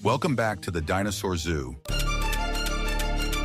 Welcome back to the Dinosaur Zoo.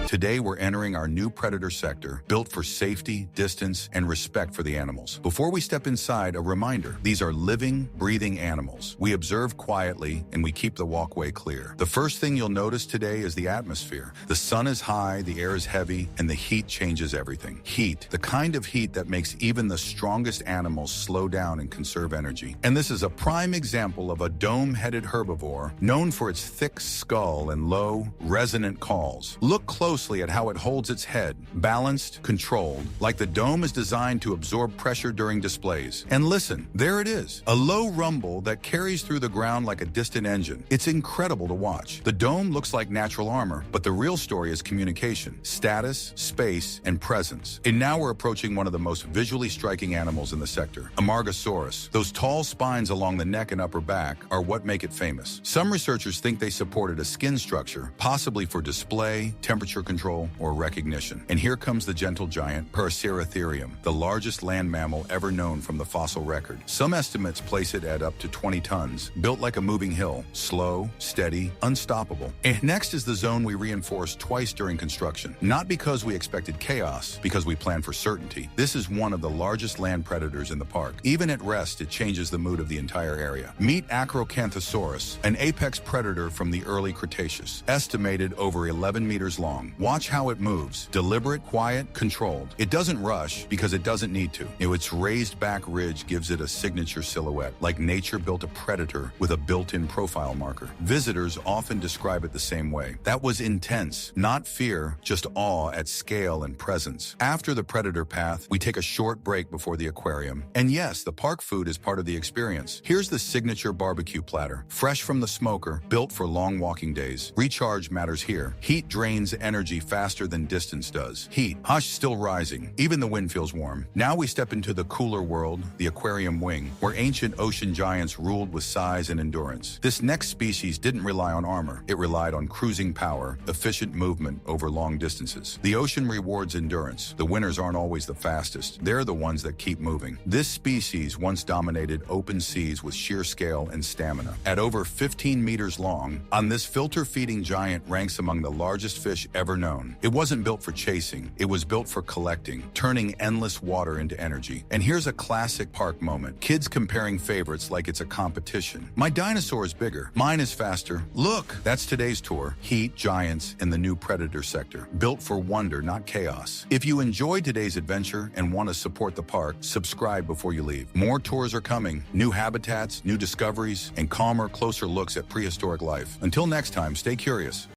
Today we're entering our new predator sector, built for safety, distance, and respect for the animals. Before we step inside, a reminder, these are living, breathing animals. We observe quietly and we keep the walkway clear. The first thing you'll notice today is the atmosphere. The sun is high, the air is heavy, and the heat changes everything. Heat, the kind of heat that makes even the strongest animals slow down and conserve energy. And this is a prime example of a dome-headed herbivore known for its thick skull and low, resonant calls. Look closely at how it holds its head, balanced, controlled, like the dome is designed to absorb pressure during displays. And listen, there it is, a low rumble that carries through the ground like a distant engine. It's incredible to watch. The dome looks like natural armor, but the real story is communication, status, space, and presence. And now we're approaching one of the most visually striking animals in the sector, Acrocanthosaurus. Those tall spines along the neck and upper back are what make it famous. Some researchers think they supported a skin structure, possibly for display, temperature control, or recognition. And here comes the gentle giant, Prehistoric, the largest land mammal ever known from the fossil record. Some estimates place it at up to 20 tons, built like a moving hill, slow, steady, unstoppable. And next is the zone we reinforced twice during construction. Not because we expected chaos, because we planned for certainty. This is one of the largest land predators in the park. Even at rest, it changes the mood of the entire area. Meet Acrocanthosaurus, an apex predator from the early Cretaceous, estimated over 11 meters long. Watch how it moves. Deliberate, quiet, controlled. It doesn't rush because it doesn't need to. Its raised back ridge gives it a signature silhouette, like nature built a predator with a built-in profile marker. Visitors often describe it the same way. That was intense, not fear, just awe at scale and presence. After the predator path, we take a short break before the aquarium. And yes, the park food is part of the experience. Here's the signature barbecue platter, fresh from the smoker, built for long walking days. Recharge matters here. Heat drains energy faster than distance does. Heat, hush, still rising. Even the wind feels warm. Now we step into the cooler world, the aquarium wing, where ancient ocean giants ruled with size and endurance. This next species didn't rely on armor. It relied on cruising power, efficient movement over long distances. The ocean rewards endurance. The winners aren't always the fastest. They're the ones that keep moving. This species once dominated open seas with sheer scale and stamina. At over 15 meters long, this filter-feeding giant ranks among the largest fish ever known. It wasn't built for chasing. It was built for collecting, turning endless water into energy. And here's a classic park moment. Kids comparing favorites like it's a competition. My dinosaur is bigger. Mine is faster. Look, that's today's tour. Heat, giants, and the new predator sector. Built for wonder, not chaos. If you enjoyed today's adventure and want to support the park, subscribe before you leave. More tours are coming. New habitats, new discoveries, and calmer, closer looks at prehistoric life. Until next time, stay curious.